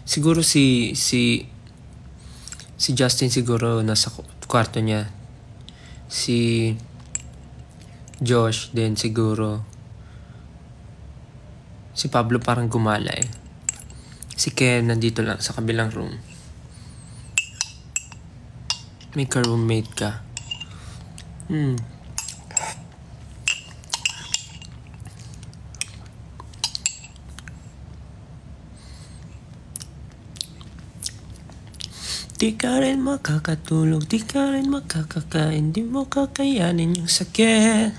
Siguro si Justin siguro nasa kwarto niya. Si Josh din siguro. Si Pablo parang gumala eh. Si Ken nandito lang sa kabilang room. May ka-roommate ka. Di ka rin makakatulog, di ka rin makakakain, di mo kakayanin yung sakit.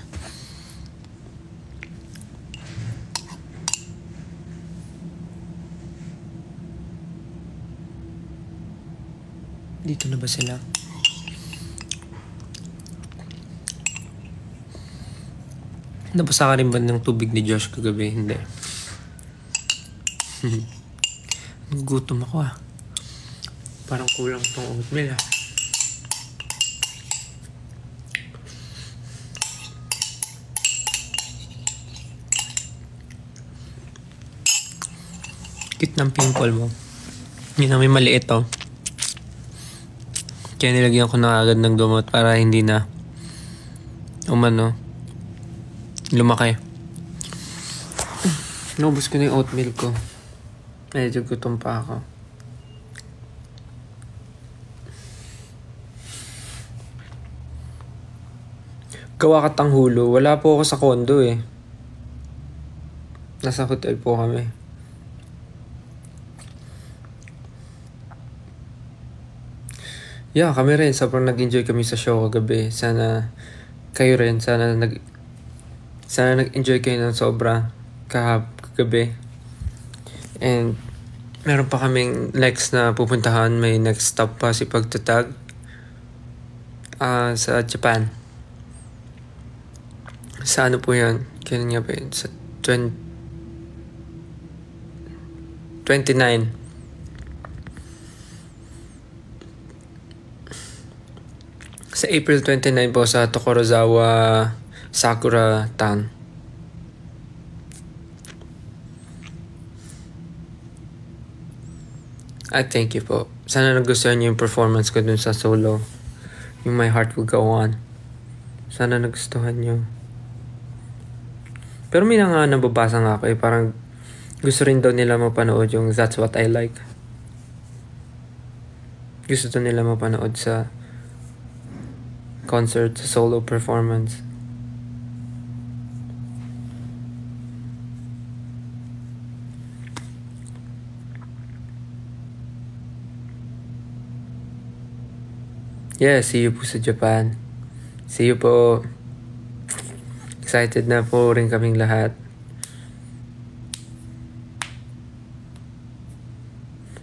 Dito na ba sila? Nabasa ka rin ba ng tubig ni Josh kagabi? Hindi. Nagugutom ako ah. Parang kulang tong oatmeal ah. Cute ng pimple mo. Yun ang may maliit oh. Kaya nilagyan ko na agad ng gamot para hindi na lumaki. Naubos ko na yung oatmeal ko. Medyo gutom pa ako. Gawa katang hulo. Wala po ako sa condo eh. Nasa hotel po kami. Yeah, kami rin. Sobrang nag-enjoy kami sa show kagabi. Sana kayo rin. Sana nag-enjoy kayo ng sobra kagabi. And meron pa kaming next na pupuntahan. May next stop pa si Pagtatag sa Japan. Sa ano po yun? Kailan nga ba yun? Sa 29. Sa April 29 po sa Tokorozawa Sakura Town. Thank you po. Sana nagustuhan niyo yung performance ko dun sa solo. Yung My Heart Will Go On. Sana nagustuhan niyo. Pero may nga nababasa nga ako eh. Parang gusto rin daw nila mapanood yung That's What I Like. Gusto daw nila mapanood sa concert, sa solo performance. Yeah, see you po sa Japan. See you po. Excited na po rin kaming lahat.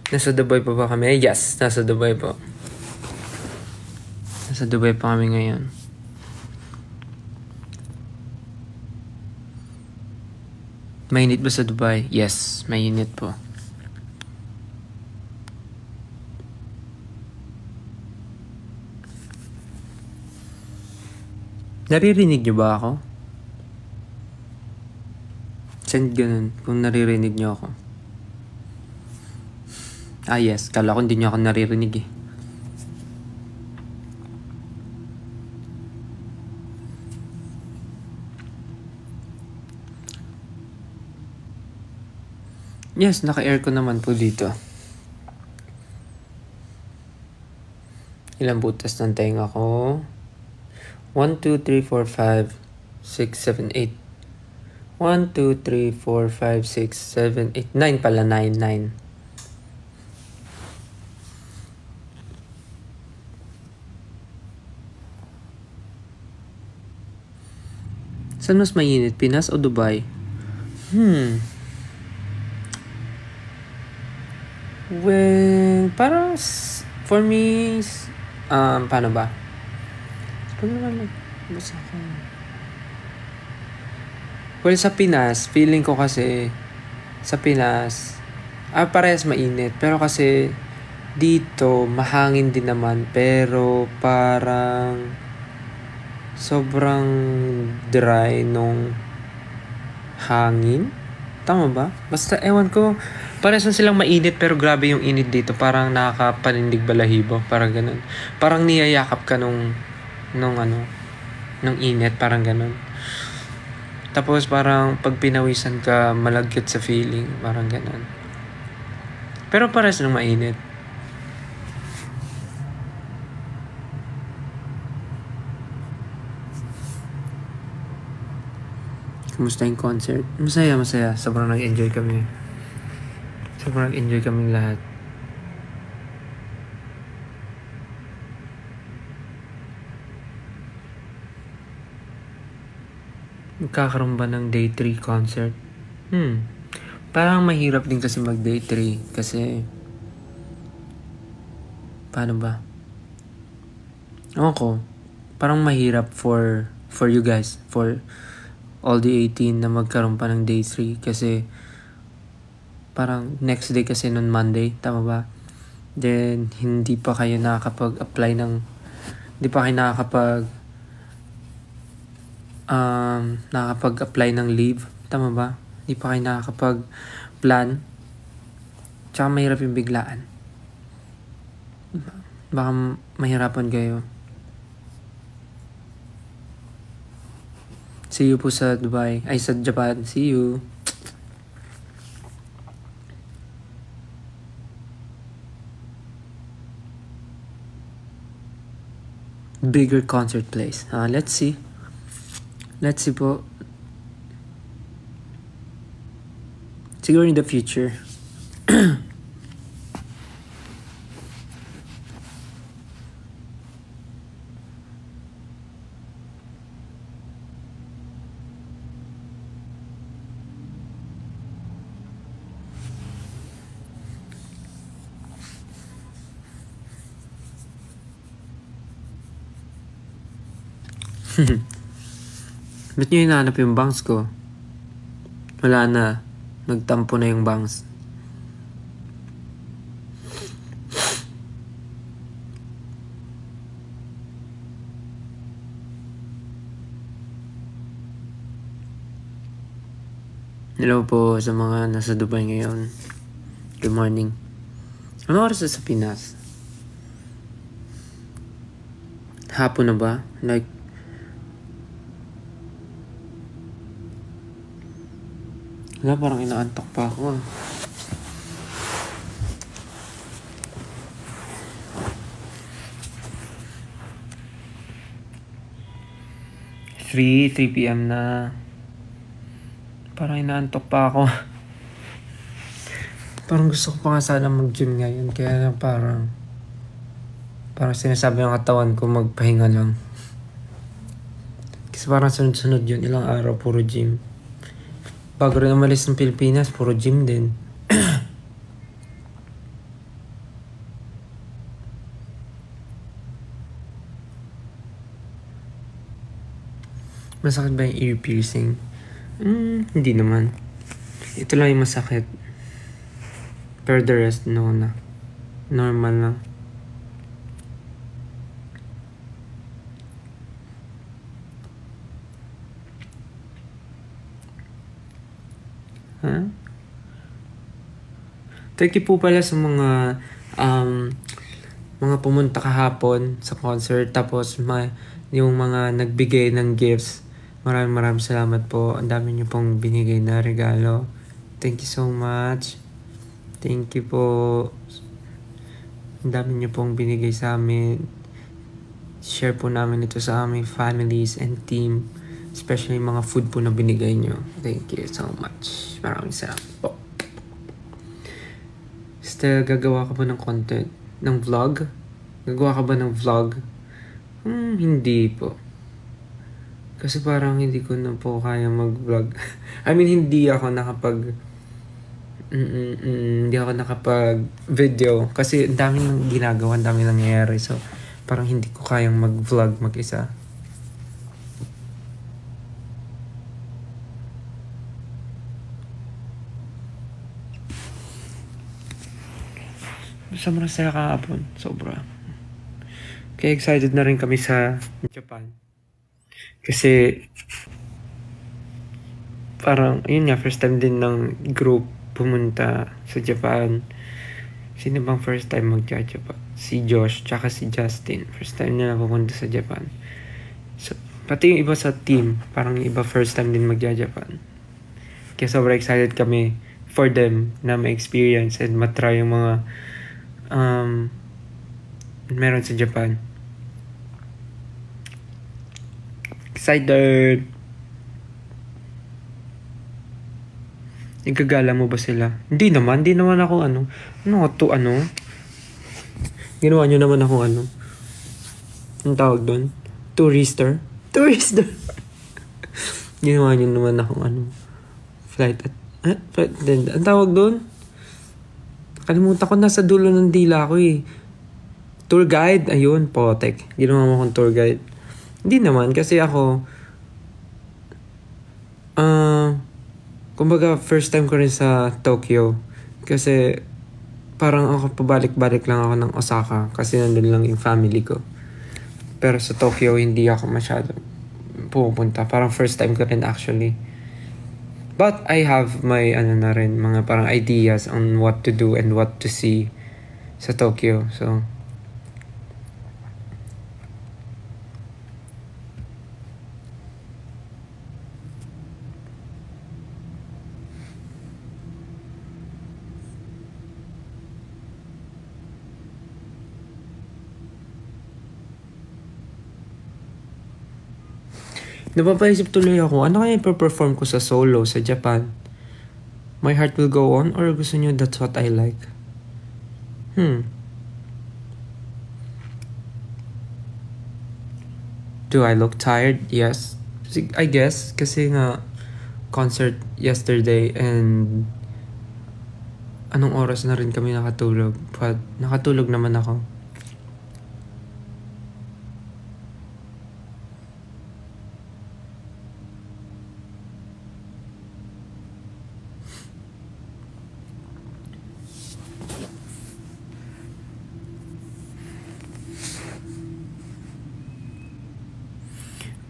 Nasa Dubai pa ba kami? Yes, nasa Dubai po. Nasa Dubai pa kami ngayon. Mainit ba sa Dubai? Yes, mainit po. Naririnig niyo ba ako? Send ganun kung naririnig niyo ako. Yes. Kala ko hindi niyo ako naririnig eh. Yes, naka-aircon naman po dito. Ilang butas ng tenga ko? 1, 2, 3, 4, 5, 6, 7, 8. 1, 2, 3, 4, 5, 6, 7, 8. 9 pala, 9. Saan mas mainit? Pinas o Dubai? Well, parang for me, paano ba? Pag naman basta ako. Well, sa Pinas, feeling ko kasi sa Pinas, parehas mainit. Pero kasi dito, mahangin din naman. Pero parang sobrang dry nung hangin. Tama ba? Basta ewan ko, parang silang mainit pero grabe yung init dito. Parang nakakapanindig balahibo. Parang ganun. Parang niyayakap ka nung ano, nung init. Parang ganun. Tapos parang pag pinawisan ka, malagkit sa feeling. Parang ganun. Pero parang silang mainit. Kumusta yung concert? Masaya. Sobrang nag-enjoy kami. Sobrang nag-enjoy kaming lahat. Magkakaroon ba ng day 3 concert? Parang mahirap din kasi mag day 3 kasi paano ba? Ako, parang mahirap for you guys, for all the 18 na magkaroon pa ng day 3 kasi parang next day kasi nun Monday, tama ba? Then hindi pa kayo nakakapag-apply ng nakakapag-apply ng leave, tama ba? Hindi pa kayo nakakapag-plan. Tsaka mahirap yung biglaan. Baka mahirapan kayo. See you po sa Dubai. Ay, sa Japan. See you. Bigger concert place. Let's see. Let's see po. Siguro in the future. Ba't nyo hinahanap yung bangs ko? Wala na. Nagtampo na yung bangs. Hello po sa mga nasa Dubai ngayon. Good morning. Ano oras sa Pinas? Hapon na ba? Like, wala, parang inaantok pa ako. 3 p.m. na. Parang inaantok pa ako. Parang gusto ko pa nga sana mag-gym ngayon. Kaya parang sinasabi ng katawan ko magpahinga lang. Kasi parang sunod-sunod yun. Ilang araw puro gym. Bago rin umalis ng Pilipinas, puro gym din. Masakit ba yung ear piercing? Hindi naman. Ito lang yung masakit. Pero the rest, no na. Normal lang. Huh? Thank you po pala sa mga pumunta kahapon sa concert. Tapos yung mga nagbigay ng gifts. Maraming salamat po. Ang dami niyo pong binigay na regalo. Thank you so much. Thank you po. Ang dami niyo pong binigay sa amin. Share po namin ito sa aming families and team. Especially mga food po na binigay niyo. Thank you so much. Maraming salamat po. Still, gagawa ka ba ng content? Ng vlog? Gagawa ka ba ng vlog? Hindi po. Kasi parang hindi ko na po kaya mag-vlog. I mean, hindi ako nakapag-video. Kasi ang dami nang ginagawa, ang dami nangyayari. So, parang hindi ko kayang mag-vlog mag-isa. Sobrang saya kahapon. Sobra. Kaya excited na rin kami sa Japan. Kasi parang, yun nga, first time din ng group pumunta sa Japan. Sino bang first time mag-Japan? Si Josh, tsaka si Justin. First time nila pupunta sa Japan. So, pati yung iba sa team, parang yung iba first time din mag-Japan. Kaya sobrang excited kami for them na ma-experience and matry yung mga meron sa Japan. Excited! Igagala mo ba sila? Hindi naman ako Ginawa nyo naman ako Anong tawag doon? Tourister? Ginawa nyo naman akong flight attendant. Ang tawag doon? Kalimutan ko, nasa dulo ng dila ko eh. Tour guide? Ayun, potek. Ginawa mo akong tour guide. Hindi naman, kasi ako kumbaga first time ko rin sa Tokyo. Kasi parang ako pabalik-balik lang ako ng Osaka kasi nandun lang yung family ko. Pero sa Tokyo hindi ako masyado pupunta. Parang first time ko rin actually. But I have my na rin, mga parang ideas on what to do and what to see sa Tokyo. So napapaisip tuloy ako, ano kaya ipaperform ko sa solo sa Japan? My Heart Will Go On or gusto nyo That's What I Like? Do I look tired? Yes. I guess. Kasi nga, concert yesterday and anong oras na rin kami nakatulog. But nakatulog naman ako.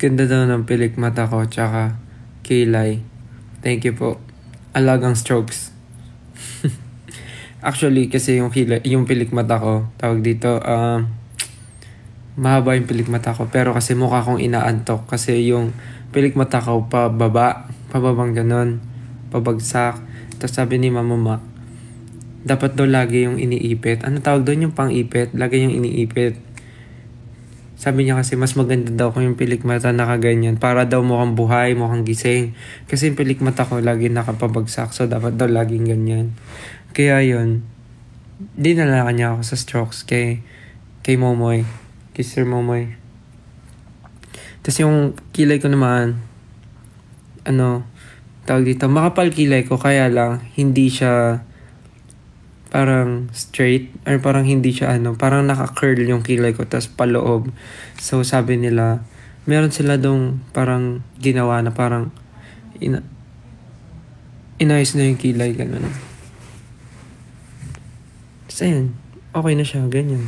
Ganda daw ng pilik mata ko, tsaka kilay. Thank you po. Alagang strokes. Actually, kasi yung pilik mata ko, tawag dito, mahaba yung pilik mata ko. Pero kasi mukha kong inaantok. Kasi yung pilik mata ko, pababang ganon. Pabagsak. Tapos sabi ni Mama Mac, dapat daw lagi yung iniipit. Ano tawag doon yung pang-ipit? Lagi yung iniipit. Sabi niya kasi mas maganda daw kung yung pilik mata nakaganyan. Para daw mukhang buhay, mukhang gising. Kasi yung pilik mata ko lagi nakapabagsak. So dapat daw laging ganyan. Kaya yun. Dinala niya ako sa strokes kay Momoy. Kay Sir Momoy. Tapos yung kilay ko naman, tawag dito, makapal kilay ko. Kaya lang, hindi siya parang straight or parang hindi siya parang naka-curl yung kilay ko tas paloob. So sabi nila meron sila dong parang ginawa na parang inayos na yung kilay ganun. So yun, okay na siya ganyan.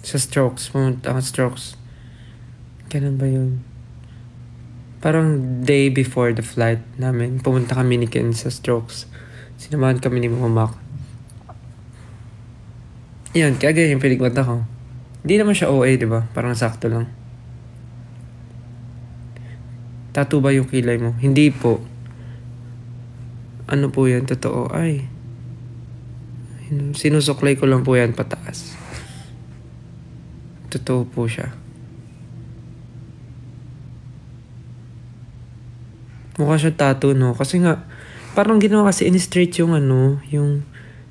Sa strokes, pumunta ako strokes. Ganun ba yun? Parang day before the flight namin, pumunta kami ni Ken sa strokes. Sinamahan kami ni Mama Mac. Yan, kaya ganyan yung piligmata ko. Hindi naman siya OA, di ba? Parang sakto lang. Tattoo ba yung kilay mo? Hindi po. Ano po yan? Totoo. Ay. Sinusuklay ko lang po yan pataas. Totoo po siya. Mukha siya tattoo, no? Kasi nga, parang ginawa kasi in-straight yung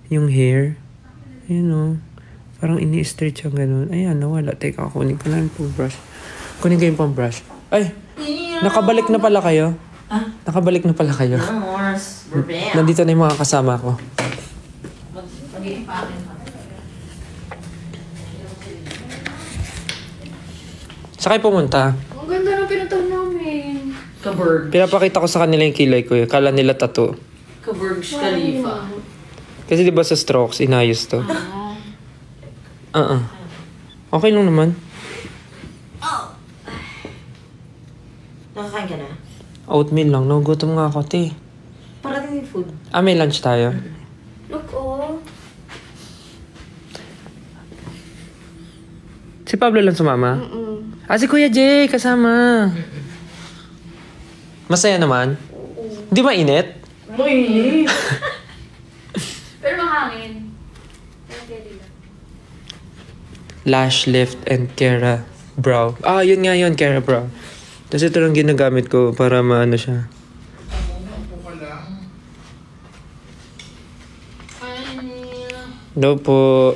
yung hair. Ayun, no? Parang ini-straight siyang ganun. Ayan, nawala. Teka, kunin ko lang yung brush. Kunin ko yung pang-brush. Ay! Nakabalik na pala kayo? Nakabalik na pala kayo? Nandito na yung mga kasama ko. Sakay pumunta? Ang ganda ng pinatawag namin. Kaburg. Pinapakita ko sa kanila yung kilay ko. Kala nila tattoo. Kaburg Khalifa. Kasi diba sa strokes, inayos to. Okay lang naman. Nakakain ka na? Oatmeal lang. Nagugutom nga ako, te. Parating yung food. May lunch tayo. Look, oh. Si Pablo lang sumama? Si Kuya Jay, kasama. Masaya naman? Di ba init? Uy! Pero mahangin. Okay, lang. Lash Lift and Kera Brow. Yun nga yun, Kera Brow. Kasi ito lang ginagamit ko para maano siya. Hello po.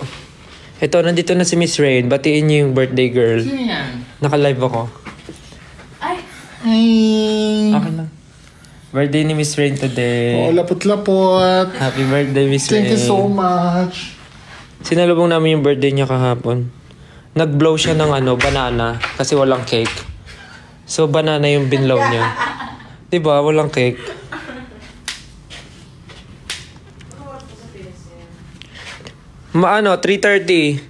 Ito, nandito na si Miss Rain. Batiin niyo yung birthday girl. Sino yan? Naka-live ako. Ay! Hi! Okay lang. Birthday ni Miss Rain today. Oh, lapot-lapot. Happy birthday, Miss Rain. Thank you so much. Sinalubong namin yung birthday niya kahapon. Nag-blow siya ng banana kasi walang cake. So, banana yung binlow niya. Diba? Walang cake. Maano, 3:30.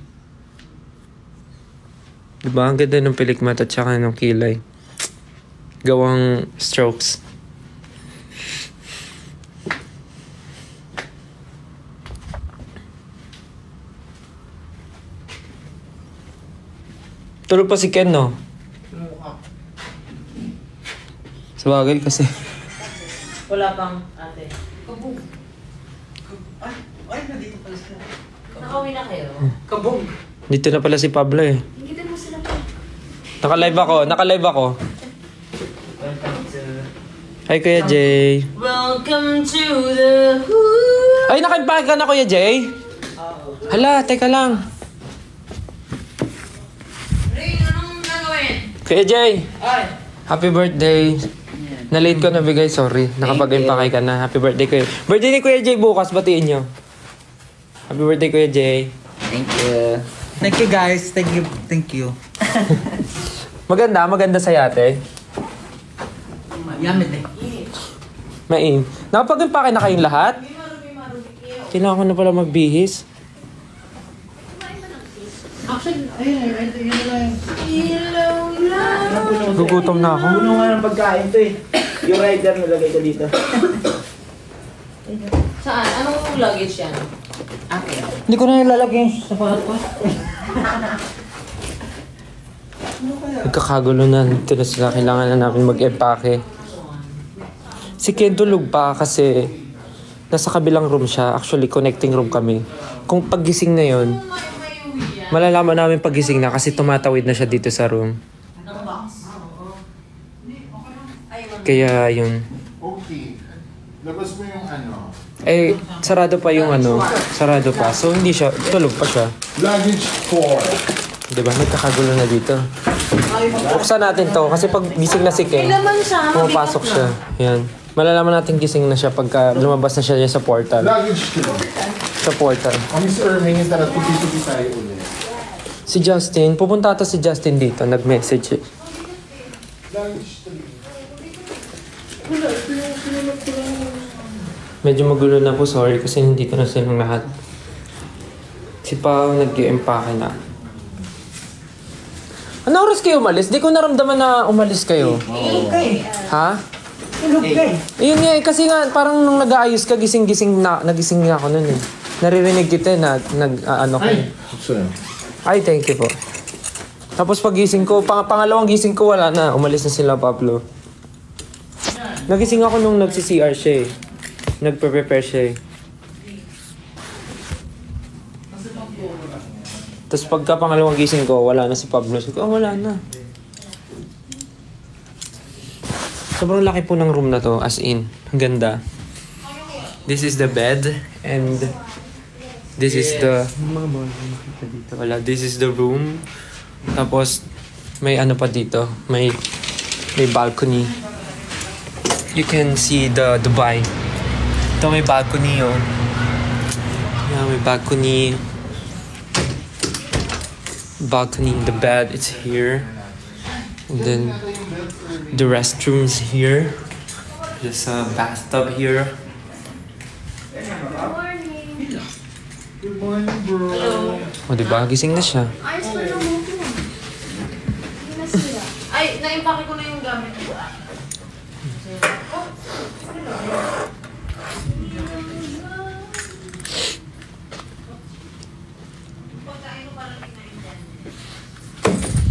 Diba? Ang ganda ng pilikmat at saka ng kilay. Gawang strokes. Tulog pa si Ken, no? Sabagay kasi. Wala pang ate. Ay, nandito pala sila. Nakauwi na kayo? Kabog. Dito na pala si Pablo eh. Hingitin mo sila pa. Naka-live ako. Hi, Kuya Jay. Welcome to the hood. Ay, naka-impake ka na, Kuya Jay? Hala, teka lang. Ray, anong gagawin? Kuya Jay, Ay! happy birthday. Na-late ko nabigay, sorry. Nakapag-impake ka na. Happy birthday, Kuya. Birthday ni Kuya Jay bukas, batiin nyo. Happy birthday, Kuya Jay. Thank you. Thank you guys. Thank you. Thank you. Maganda sa yate. Yummy eh. Main. Nakapag-impake na kayong lahat? Kailangan ko na pala magbihis. Gugutom na ako. Puno nga ng pagkain to eh. Yung rider nilagay ko dito. Saan? Anong luggage yan? Hindi ko na ilalagay sa sapatos. Nagkakagulo na. Dito na sila. Kailangan na namin mag-empake. Si Ken tulog pa kasi nasa kabilang room siya. Actually, connecting room kami. Kung paggising na yon, malalaman namin paggising na kasi tumatawid na siya dito sa room. Kaya yun. Okay. Labas mo yung Sarado pa yung sarado pa. So, hindi siya, tulog pa siya. Luggage 4. Diba? Nagkakagulo na dito. Buksan natin to kasi pag gising na si Ken, Laman siya. pumapasok siya. Yan. Malalaman natin gising na siya pagka lumabas na siya sa portal. Luggage 2. Sa portal. Kami si Ermine yung tara, tupi-tupi tayo ulit. Si Justin, pupunta ata si Justin dito. Nag-message eh. Luggage 3. Medyo magulo na po, sorry kasi nandito na silang lahat. Si Pao nag-i-empake na. Ano oras kayo umalis? Di ko naramdaman na umalis kayo. Ha? Ayun nga eh, kasi nga parang nung nag-aayos ka, nagising nga ako nun eh. Naririnig kita na kayo. Ay, thank you po. Tapos pagising ko, pangalawang gising ko wala na. Umalis na sila, Pablo. Nagising ako nung nagsi-CR siya eh. Nagpe-prepare siya eh. Tapos pagka pangalawang gising ko, wala na si Pablo. Sabi ko, wala na. Sobrang laki po ng room na to, as in. Ang ganda. This is the bed, and this is the... Wala, this is the room. Tapos, may ano pa dito. May balcony. You can see the Dubai. Ito may balcony oh. Yeah, may balcony. Balcony, the bed, it's here. And then the restrooms here. There's a bathtub here. Good morning, bro. O diba, gising na siya. Ayos pa naman ito. Hindi na sila. Ay, naimpake ko na yung gamit ko.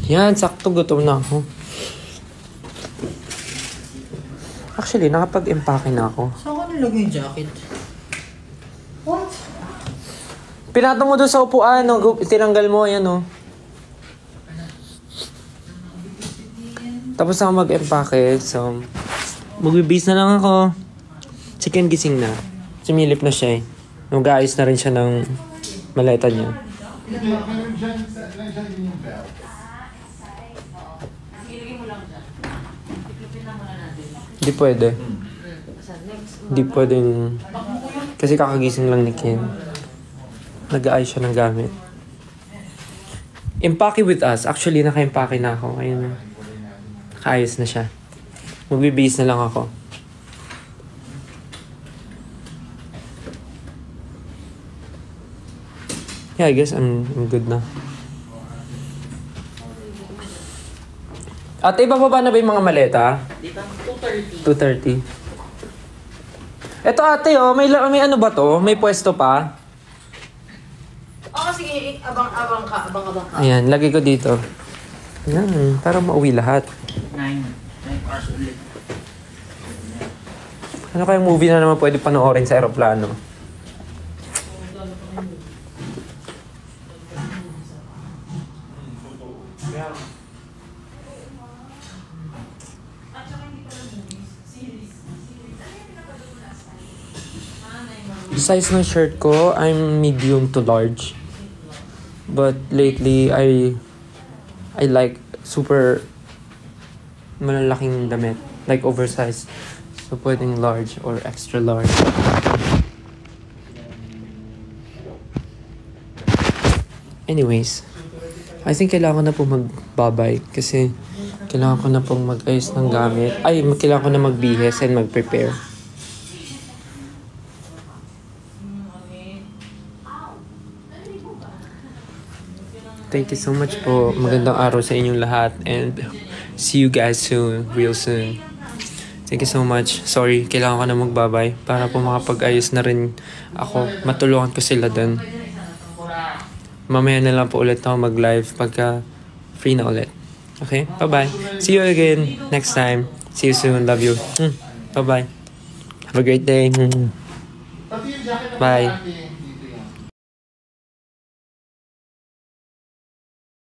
Yan, sakto gutom na ako. Actually, nakapag-empake na ako. Saan ko nilagay yung jacket? What? Pinato mo doon sa upuan, no? Tinanggal mo, yan, no? Tapos ako mag-empake, so... Magbibis na lang ako. Chicken gising na. Sumilip na siya eh. Nag-aayos na rin siya ng maleta niya. Hindi, nandiyan din yung belt. Ilagay mo lang dyan. Iklupin lang muna natin. Hindi pwede. Saan? Next. Hindi pwedeng... Kasi kakagising lang ni Ken. Nag-aayos siya ng gamit. Empake with us. Actually, naka-empake na ako. Ayun na. Nakaayos na siya. Magbibihis na lang ako. Yeah, I guess I'm good na. Ate, bababa na ba yung mga maleta? Dito, 2:30. 2:30. Eto ate, oh, may ano ba to? May pwesto pa? Oo, sige. Abang ka. Ayan, lagay ko dito. Ayan, para mauwi lahat. 9 hours ulit. Ano kayang movie na naman pwede panoorin sa aeroplano? Yung size ng shirt ko, I'm medium to large. But lately, I like super malalaking damit. Like oversized. So, pwedeng large or extra large. Anyways, I think kailangan ko na po magbabay kasi kailangan ko na pong mag-ayos ng gamit. Ay, kailangan ko na magbihis and mag-prepare. Thank you so much po. Magandang araw sa inyong lahat and see you guys soon, real soon. Thank you so much. Sorry, kailangan ko na magbabay para po makapag-ayos na rin ako. Matulungan ko sila dun. Mamaya na lang po ulit ako mag-live pagka free na ulit. Okay? Bye-bye. See you again next time. See you soon. Love you. Bye-bye. Have a great day. Pati yung jacket na Bye. natin.